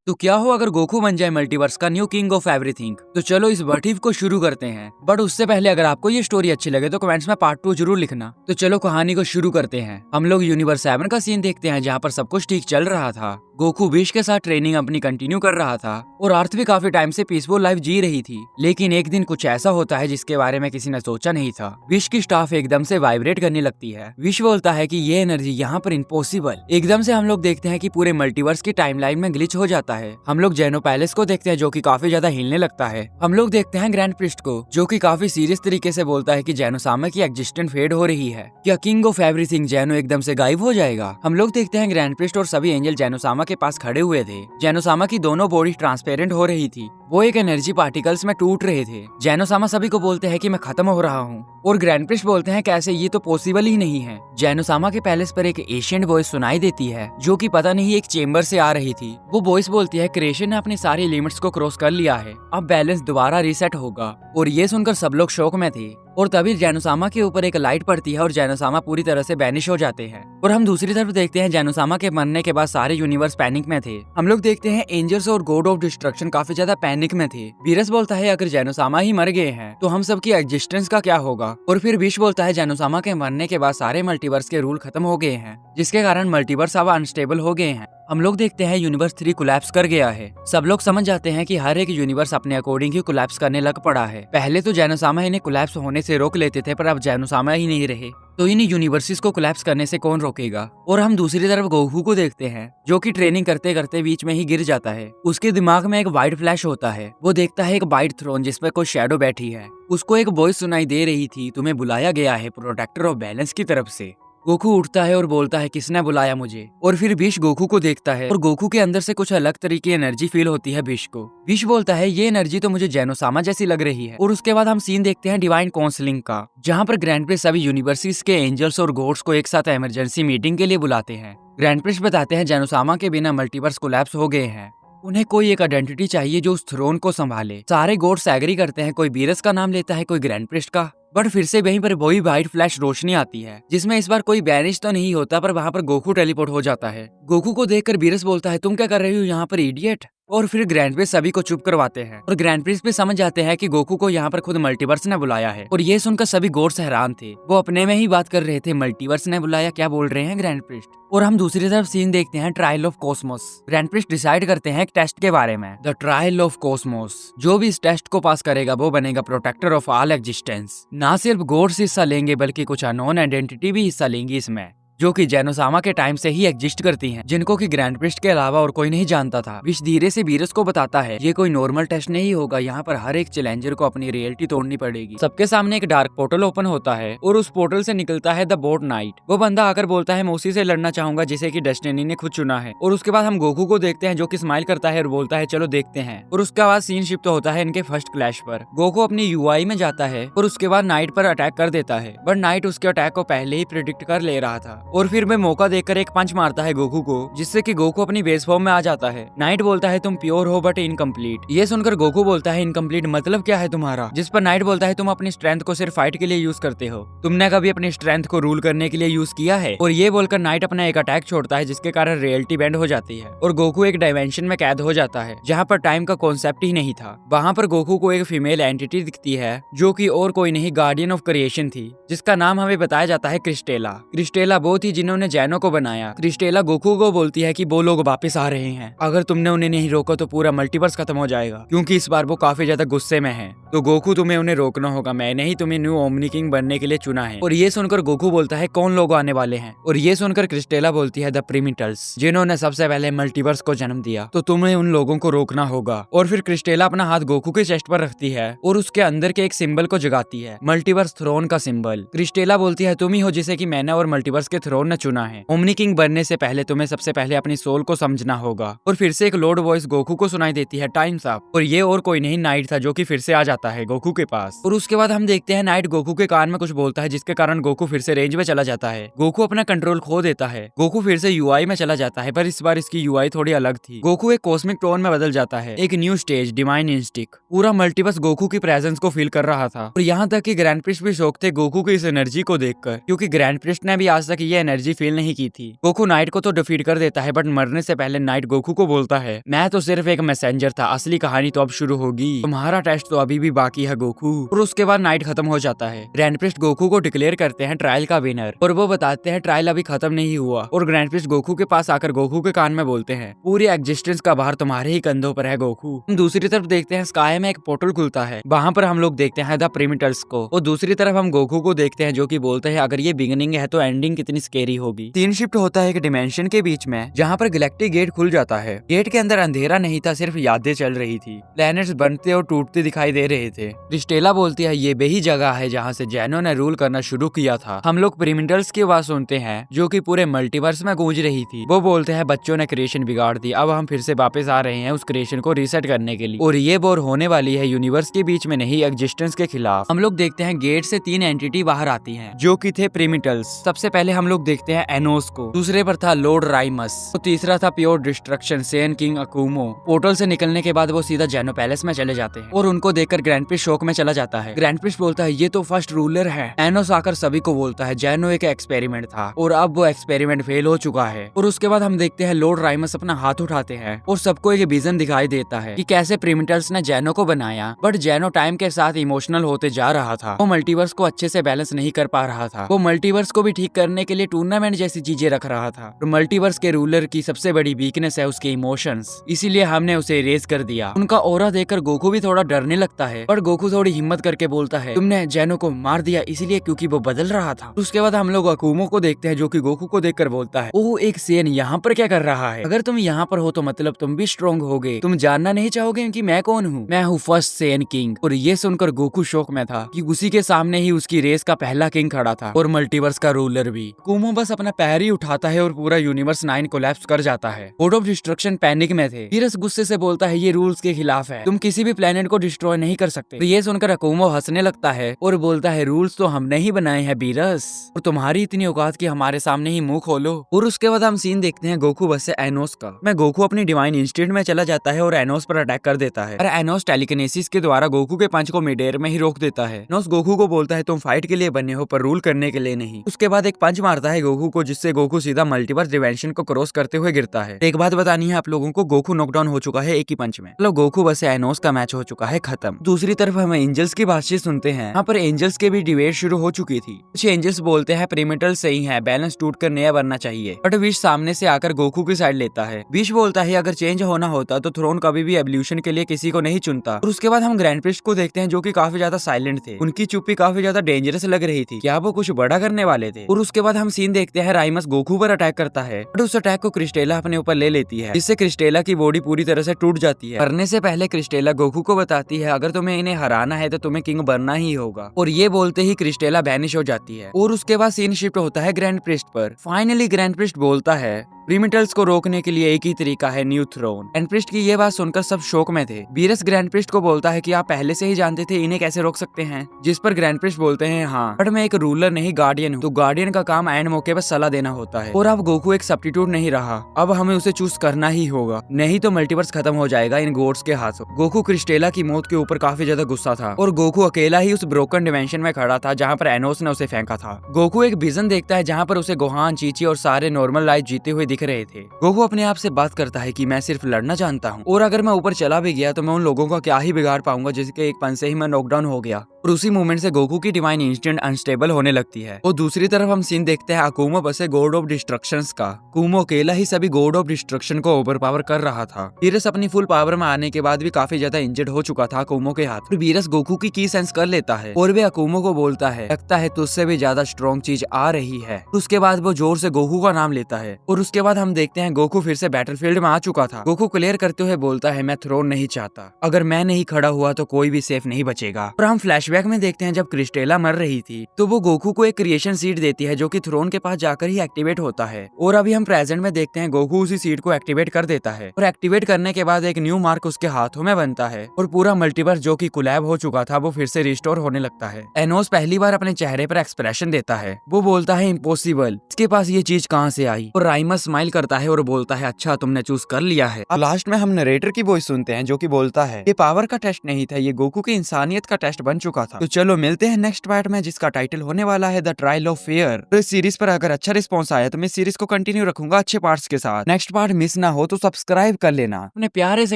तो क्या हो अगर गोकू बन जाए मल्टीवर्स का न्यू किंग ऑफ एवरीथिंग। तो चलो इस व्हाट इफ को शुरू करते हैं। बट उससे पहले अगर आपको ये स्टोरी अच्छी लगे तो कमेंट्स में पार्ट 2 जरूर लिखना। तो चलो कहानी को शुरू करते हैं। हम लोग यूनिवर्स 7 का सीन देखते हैं जहाँ पर सब कुछ ठीक चल रहा था। गोकू विश के साथ ट्रेनिंग अपनी कंटिन्यू कर रहा था और अर्थ भी काफी टाइम से पीसफुल लाइफ जी रही थी। लेकिन एक दिन कुछ ऐसा होता है जिसके बारे में किसी ने सोचा नहीं था। विश की स्टाफ एकदम से वाइब्रेट करने लगती है। विश बोलता है कि ये एनर्जी यहाँ पर इम्पॉसिबल। एकदम से हम लोग देखते हैं कि पूरे मल्टीवर्स की टाइमलाइन में ग्लिच हो जाता है। हम लोग जेनो पैलेस को देखते हैं जो कि काफी ज्यादा हिलने लगता है। हम लोग देखते हैं ग्रैंड प्रिस्ट को जो कि काफी सीरियस तरीके से बोलता है कि जेनो सामा की एग्जिस्टेंस फेड हो रही है। क्या किंग ऑफ एवरीथिंग जेनो एकदम से गायब हो जाएगा। हम लोग देखते हैं ग्रैंड प्रिस्ट और सभी एंजल जेनो सामा के पास खड़े हुए थे। जेनो सामा की दोनों बॉडी ट्रांसपेरेंट हो रही थी। वो एक एनर्जी पार्टिकल्स में टूट रहे थे। जेनो सामा सभी को बोलते हैं कि मैं खत्म हो रहा हूँ और ग्रैंड प्रिस्ट बोलते हैं कैसे, ये तो पॉसिबल ही नहीं है। जेनो सामा के पैलेस पर एक एशियंट वॉइस सुनाई देती है जो कि पता नहीं एक चेम्बर से आ रही थी। वो वॉइस बोलती है क्रिएशन ने अपनी सारी लिमिट्स को क्रॉस कर लिया है, अब बैलेंस दोबारा रीसेट होगा। और ये सुनकर सब लोग शौक में थे। और तभी जेनो सामा के ऊपर एक लाइट पड़ती है और जेनो सामा पूरी तरह से बैनिश हो जाते हैं। और हम दूसरी तरफ देखते हैं जेनो सामा के मरने के बाद सारे यूनिवर्स पैनिक में थे। हम लोग देखते हैं एंजल्स और गॉड ऑफ डिस्ट्रक्शन काफी ज्यादा पैनिक में थे। वीरस बोलता है अगर जेनो सामा ही मर गए हैं तो हम सबकी एग्जिस्टेंस का क्या होगा। और फिर विश बोलता है जेनो सामा के मरने के बाद सारे मल्टीवर्स के रूल खत्म हो गए हैं जिसके कारण मल्टीवर्स अब अनस्टेबल हो गए हैं। हम लोग देखते हैं यूनिवर्स 3 कोलैप्स कर गया है। सब लोग समझ जाते हैं कि हर एक यूनिवर्स अपने अकॉर्डिंग ही कोलैप्स करने लग पड़ा है। पहले तो जेनो सामा इन्हें कोलैप्स होने से रोक लेते थे पर अब जेनो सामा ही नहीं रहे तो इन यूनिवर्सिस को कोलैप्स करने से कौन रोकेगा। और हम दूसरी तरफ गोकू को देखते हैं जो कि ट्रेनिंग करते करते बीच में ही गिर जाता है। उसके दिमाग में एक वाइट फ्लैश होता है। वो देखता है एक वाइट थ्रोन जिसपे कोई शैडो बैठी है। उसको एक वॉइस सुनाई दे रही थी, तुम्हें बुलाया गया है प्रोटेक्टर ऑफ बैलेंस की तरफ से। गोकू उठता है और बोलता है किसने बुलाया मुझे। और फिर विश गोकू को देखता है और गोकू के अंदर से कुछ अलग तरीके की एनर्जी फील होती है विश को। विश बोलता है ये एनर्जी तो मुझे जेनो सामा जैसी लग रही है। और उसके बाद हम सीन देखते हैं डिवाइन काउंसलिंग का जहाँ पर ग्रैंड प्रिस्ट सभी यूनिवर्सिटीज के एंजल्स और गॉड्स को एक साथ इमरजेंसी मीटिंग के लिए बुलाते हैं। ग्रैंड प्रिस्ट बताते हैं जेनो सामा के बिना मल्टीवर्स कोलैप्स हो गए हैं। उन्हें कोई एक आइडेंटिटी चाहिए जो उस थ्रोन को संभाले। सारे गॉड्स एग्री करते हैं, कोई वीरस का नाम लेता है, कोई ग्रैंड प्रिस्ट का। बट फिर से वहीं पर वही वाइट फ्लैश रोशनी आती है जिसमें इस बार कोई बैनिश तो नहीं होता पर वहाँ पर गोकू टेलीपोर्ट हो जाता है। गोकू को देखकर वीरस बोलता है तुम क्या कर रही हो यहाँ पर इडियट। और फिर ग्रैंड प्रिस्ट सभी को चुप करवाते हैं और ग्रैंड प्रिस्ट भी समझ जाते हैं कि गोकू को यहाँ पर खुद मल्टीवर्स ने बुलाया है। और ये सुनकर सभी गॉड्स हैरान थे। वो अपने में ही बात कर रहे थे, मल्टीवर्स ने बुलाया, क्या बोल रहे हैं ग्रैंड प्रिस्ट। और हम दूसरी तरफ सीन देखते हैं trial of Cosmos. Grand priest decide करते हैं एक टेस्ट के बारे में, द ट्रायल ऑफ कॉस्मोस। जो भी इस टेस्ट को पास करेगा वो बनेगा प्रोटेक्टर ऑफ ऑल एग्जिस्टेंस। ना सिर्फ गॉड्स हिस्सा लेंगे बल्कि कुछ अननोन आइडेंटिटी भी हिस्सा लेंगी इसमें जो कि जेनो सामा के टाइम से ही एग्जिस्ट करती हैं, जिनको कि ग्रैंड प्रिस्ट के अलावा और कोई नहीं जानता था। विश धीरे से वीरस को बताता है ये कोई नॉर्मल टेस्ट नहीं होगा, यहाँ पर हर एक चैलेंजर को अपनी रियलिटी तोड़नी पड़ेगी। सबके सामने एक डार्क पोर्टल ओपन होता है और उस पोर्टल से निकलता है द बोट नाइट। वो बंदा आकर बोलता है मैं उसी से लड़ना चाहूंगा जिसे की डेस्टिनी ने खुद चुना है। और उसके बाद हम गोकू को देखते हैं जो की स्माइल करता है और बोलता है चलो देखते हैं। और उसके बाद सीन शिफ्ट होता है इनके फर्स्ट क्लैश पर। गोकू अपनी यूआई में जाता है और उसके बाद नाइट पर अटैक कर देता है। बट नाइट उसके अटैक को पहले ही प्रिडिक्ट कर ले रहा था और फिर मैं मौका देखकर एक पंच मारता है गोकू को जिससे कि गोकू अपनी बेस फॉर्म में आ जाता है। नाइट बोलता है तुम प्योर हो बट इनकम्प्लीट। ये सुनकर गोकू बोलता है इनकम्प्लीट मतलब क्या है तुम्हारा। जिस पर नाइट बोलता है तुम अपनी स्ट्रेंथ को सिर्फ फाइट के लिए यूज करते हो, तुमने कभी अपनी स्ट्रेंथ को रूल करने के लिए यूज किया है। और ये बोलकर नाइट अपना एक अटैक छोड़ता है जिसके कारण रियलिटी बेंड हो जाती है और गोकू एक डायमेंशन में कैद हो जाता है जहाँ पर टाइम का कॉन्सेप्ट ही नहीं था। वहाँ पर गोकू को एक फीमेल एंटिटी दिखती है जो कि और कोई नहीं गार्डियन ऑफ क्रिएशन थी जिसका नाम हमें बताया जाता है क्रिस्टेला। क्रिस्टेला वो थी जिन्होंने जेनो को बनाया। क्रिस्टेला गोकू को बोलती है कि वो लोग वापस आ रहे हैं, अगर तुमने उन्हें नहीं रोका तो पूरा मल्टीवर्स खत्म हो जाएगा क्योंकि इस बार वो काफी ज्यादा गुस्से में हैं। तो गोकू तुम्हें उन्हें रोकना होगा, मैंने ही तुम्हें न्यू ओमनी किंग बनने के लिए चुना है। और ये सुनकर गोकू बोलता है कौन लोग आने वाले हैं। और ये सुनकर क्रिस्टेला बोलती है द प्रिमिटल्स, जिन्होंने सबसे पहले मल्टीवर्स को जन्म दिया, तो तुम्हें उन लोगों को रोकना होगा। और फिर क्रिस्टेला अपना हाथ गोकू के चेस्ट पर रखती है और उसके अंदर के एक सिंबल को जगाती है, मल्टीवर्स थ्रोन का सिंबल। क्रिस्टेला बोलती है तुम ही हो जिसे कि मैंने और मल्टीवर्स के थ्रोन ने चुना है। ओमनी किंग बनने से पहले तुम्हें सबसे पहले अपनी सोल को समझना होगा। और फिर से एक लोड वॉइस गोकू को सुनाई देती है, टाइम्स अप। और ये और कोई नहीं नाइट था जो कि फिर से आ जाता है गोकू के पास। और उसके बाद हम देखते हैं नाइट गोकू के कान में कुछ बोलता है जिसके कारण गोकू फिर से रेंज में चला जाता है। गोकू अपना कंट्रोल खो देता है। गोकू फिर से यूआई में चला जाता है पर इस बार इसकी यूआई थोड़ी अलग थी। गोकू एक कॉस्मिक टोन में बदल जाता है, एक न्यू स्टेज डिवाइन इंस्टिंक्ट। पूरा मल्टीवर्स गोकू की प्रेजेंस को फील कर रहा था और यहाँ तक कि ग्रैंड प्रिस्ट भी शौक थे गोकू की इस एनर्जी को देखकर क्योंकि ग्रैंड प्रिस्ट ने भी आज तक ये ये एनर्जी फील नहीं की थी। गोकू नाइट को तो डिफीट कर देता है, बट मरने से पहले नाइट गोकू को बोलता है, मैं तो सिर्फ एक मैसेंजर था, असली कहानी तो अब शुरू होगी, तुम्हारा टेस्ट तो अभी भी बाकी है गोकू। और उसके बाद नाइट खत्म हो जाता है। ग्रैंड प्रिस्ट गोकू को डिक्लेयर करते हैं ट्रायल का विनर, और वो बताते हैं ट्रायल अभी खत्म नहीं हुआ। और ग्रैंड प्रिस्ट गोकू के पास आकर गोकू के कान में बोलते हैं, पूरी एग्जिस्टेंस का भार तुम्हारे ही कंधों पर है गोकू। दूसरी तरफ देखते हैं स्काई में एक पोर्टल खुलता है, वहाँ पर हम लोग देखते हैं द प्रिमिटल्स को। और दूसरी तरफ हम गोकू को देखते हैं जो कि बोलते हैं अगर ये बिगिनिंग है तो एंडिंग कितनी स्केरी होगी। सीन शिफ्ट होता है एक डिमेंशन के बीच में, जहाँ पर गैलेक्टिक गेट खुल जाता है। गेट के अंदर अंधेरा नहीं था, सिर्फ यादें चल रही थी। प्लैनेट्स बनते और टूटते दिखाई दे रहे थे। क्रिस्टेला बोलती है ये वही जगह है जहाँ से जैनो ने रूल करना शुरू किया था। हम लोग प्रिमिटल्स की आवाज सुनते हैं जो कि पूरे मल्टीवर्स में गूंज रही थी। वो बोलते हैं बच्चों ने क्रिएशन बिगाड़ दी, अब हम फिर से वापस आ रहे हैं उस क्रिएशन को रीसेट करने के लिए, और ये वॉर होने वाली है यूनिवर्स के बीच में नहीं, एग्जिस्टेंस के खिलाफ। हम लोग देखते हैं गेट से 3 एंटिटी बाहर आती हैं जो कि थे प्रिमिटल्स। सबसे पहले हम लोग देखते हैं एनोस को, दूसरे पर था लॉर्ड राइमस, तो तीसरा था प्योर डिस्ट्रक्शन सेन किंग अकुमो। पोर्टल से निकलने के बाद वो सीधा जैनो पैलेस में चले जाते हैं, और उनको देखकर ग्रैंड प्रिस्ट शौक में चला जाता है। ग्रैंड प्रिस्ट बोलता है ये तो फर्स्ट रूलर है। एनोस आकर सभी को बोलता है जैनो एक एक्सपेरिमेंट था और अब वो एक्सपेरिमेंट फेल हो चुका है। और उसके बाद हम देखते हैं लॉर्ड राइमस अपना हाथ उठाते हैं और सबको एक विजन दिखाई देता है कि कैसे प्रिमिटल्स ने जैनो को बनाया, बट जैनो टाइम के साथ इमोशनल होते जा रहा था। वो मल्टीवर्स को अच्छे से बैलेंस नहीं कर पा रहा था। वो मल्टीवर्स को भी ठीक करने के लिए टूर्नामेंट जैसी चीजें रख रहा था। और मल्टीवर्स के रूलर की सबसे बड़ी वीकनेस है उसके इमोशंस, इसीलिए हमने उसे इरेज कर दिया। उनका ऑरा देखकर गोकू भी थोड़ा डरने लगता है, पर गोकू थोड़ी हिम्मत करके बोलता है तुमने जैनो को मार दिया इसीलिए क्योंकि वो बदल रहा था। उसके बाद हम लोग अकुमो को देखते हैं जो कि गोकू को देखकर बोलता है ओह एक सेन यहाँ पर क्या कर रहा है, अगर तुम यहाँ पर हो तो मतलब तुम भी स्ट्रॉन्ग होगे, तुम जानना नहीं चाहोगे कि मैं कौन हूँ, मैं हूँ फर्स्ट सेन किंग। और ये सुनकर गोकू शौक में था कि उसी के सामने ही उसकी रेस का पहला किंग खड़ा था और मल्टीवर्स का रूलर भी। कुमो बस अपना पैर ही उठाता है और पूरा यूनिवर्स 9 कोलैप्स कर जाता है। गॉड ऑफ डिस्ट्रक्शन पैनिक में थे। हीरस गुस्से से बोलता है ये रूल्स के खिलाफ है, तुम किसी भी प्लेनेट को डिस्ट्रॉय नहीं कर सकते। तो ये सुनकर अकुमो हंसने लगता है और बोलता है रूल्स तो हमने ही बनाए हैं बीरस, और तुम्हारी इतनी औकात की हमारे सामने ही मुंह खोलो। और उसके बाद हम सीन देखते हैं गोकू बस से एनोस का। मैं गोकू अपनी डिवाइन इंस्टिंक्ट में चला जाता है और एनोस पर अटैक कर देता है, और एनोस टेलीकिनेसिस के द्वारा गोकू के पंच को मिड एयर में ही रोक देता है। एनोस गोकू को बोलता है तुम फाइट के लिए बने हो पर रूल करने के लिए नहीं। उसके बाद एक पंच मारता है गोकू को, जिससे गोकू सीधा मल्टीवर्स डिमेंशन को क्रॉस करते हुए गिरता है। एक बात बतानी है आप लोगों को, गोकू नॉकडाउन हो चुका है एक ही पंच में, मतलब गोकू बस से एनोस का मैच हो चुका है खत्म। दूसरी तरफ हम एंजल्स की बातचीत सुनते हैं। यहाँ पर एंजल्स के भी डिबेट शुरू हो चुकी थी। कुछ एंजल्स बोलते हैं प्रिमिटल सही है, बैलेंस टूट कर नया बनना चाहिए, बट विश सामने से आकर गोकू की साइड लेता है। विश बोलता है अगर चेंज होना होता तो थ्रोन कभी भी एवोल्यूशन के लिए किसी को नहीं चुनता। और उसके बाद हम ग्रैंड प्रिस्ट को देखते हैं जो कि काफी ज्यादा साइलेंट थे। उनकी चुप्पी काफी ज्यादा डेंजरस लग रही थी, क्या वो कुछ बड़ा करने वाले थे। और उसके बाद हम सीन देखते हैं राइमस गोकू पर अटैक करता है, बट उस अटैक को क्रिस्टेला अपने ऊपर ले लेती है, जिससे क्रिस्टेला की बॉडी पूरी तरह से टूट जाती है। मरने से पहले क्रिस्टेला गोकू को बताती है अगर तुम्हें इन्हें हराना है तो तुम्हें किंग बनना ही होगा, और ये बोलते ही क्रिस्टेला वैनिश हो जाती है। और उसके बाद सीन शिफ्ट होता है ग्रैंड प्रिस्ट पर। फाइनली ग्रैंड प्रिस्ट बोलता है प्रिमिटल्स को रोकने के लिए एक ही तरीका है, न्यू थ्रोन। ग्रैंड प्रिस्ट की ये बात सुनकर सब शौक में थे। बीरस ग्रैंड प्रिस्ट को बोलता है कि आप पहले से ही जानते थे इन्हें कैसे रोक सकते हैं, जिस पर ग्रैंड प्रिस्ट बोलते हैं हाँ, बट मैं एक रूलर नहीं गार्डियन हूँ, तो गार्डियन का काम एंड मौके पर सलाह देना होता है, और अब गोकू एक सब्स्टिट्यूट नहीं रहा, अब हमें उसे चूज करना ही होगा, नहीं तो मल्टीवर्स खत्म हो जाएगा इन गोड्स के हाथों। गोकू क्रिस्टेला की मौत के ऊपर काफी ज्यादा गुस्सा था, और गोकू अकेला ही उस ब्रोकन डिमेंशन में खड़ा था जहाँ पर एनोस ने उसे फेंका था। गोकू एक विजन देखता है जहाँ पर उसे गोहान, चीची और सारे नॉर्मल लाइफ जीते हुए दिख रहे थे। गोकू अपने आप से बात करता है कि मैं सिर्फ लड़ना जानता हूँ, और अगर मैं ऊपर चला भी गया तो मैं उन लोगों का क्या ही बिगाड़ पाऊंगा जिसके एक पंच से ही मैं नॉकडाउन हो गया। और उसी मोमेंट से गोकू की डिवाइन इंस्टिंक्ट अनस्टेबल होने लगती है। और दूसरी तरफ हम सीन देखते हैं अकुमो बसे गॉड ऑफ डिस्ट्रक्शंस का। कुमो अकेला ही सभी गॉड ऑफ डिस्ट्रक्शन को ओवरपावर कर रहा था। वीरस अपनी फुल पावर में आने के बाद भी काफी ज्यादा इंजर्ड हो चुका था अकुमो के हाथ। और वीरस गोकू की सेंस कर लेता है और वे अकुमो को बोलता है लगता है तुझसे भी ज्यादा स्ट्रॉन्ग चीज आ रही है। उसके बाद वो जोर से गोकू का नाम लेता है, और उसके बाद हम देखते हैं गोकू फिर से बैटलफील्ड में आ चुका था। गोकू क्लियर करते हुए बोलता है मैं थ्रोन नहीं चाहता, अगर मैं नहीं खड़ा हुआ तो कोई भी सेफ नहीं बचेगा। और हम फ्लैशबैक में देखते हैं जब क्रिस्टेला मर रही थी तो वो गोकू को एक क्रिएशन सीड देती है जो कि थ्रोन के पास जाकर ही एक्टिवेट होता है। और अभी हम प्रेजेंट में देखते हैं गोकू उसी सीड को एक्टिवेट कर देता है, और एक्टिवेट करने के बाद एक न्यू मार्क उसके हाथों में बनता है, और पूरा मल्टीवर्स जो कि कोलैब हो चुका था वो फिर से रिस्टोर होने लगता है। एनोस पहली बार अपने चेहरे पर एक्सप्रेशन देता है, वो बोलता है इम्पॉसिबल, इसके पास ये चीज कहाँ से आई। और राइमस स्माइल करता है और बोलता है अच्छा तुमने चूज कर लिया है। लास्ट में हम नरेटर की वॉइस सुनते हैं जो कि बोलता है ये पावर का टेस्ट नहीं था, ये गोकू की इंसानियत का टेस्ट बन चुका रहा था। तो चलो मिलते हैं नेक्स्ट पार्ट में, जिसका टाइटल होने वाला है द ट्रायल ऑफ फेयर। तो इस सीरीज पर अगर अच्छा रिस्पॉन्स आया तो मैं सीरीज को कंटिन्यू रखूंगा अच्छे पार्ट्स के साथ। नेक्स्ट पार्ट मिस ना हो तो सब्सक्राइब कर लेना। अपने प्यारे से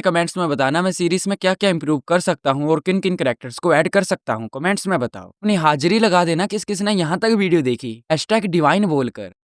कमेंट्स में बताना मैं सीरीज में क्या क्या इंप्रूव कर सकता हूँ और किन किन कैरेक्टर्स को ऐड कर सकता हूँ। कमेंट्स में बताओ। अपनी हाजिरी लगा देना किस किस ने यहाँ तक वीडियो देखी, #डिवाइन बोलकर।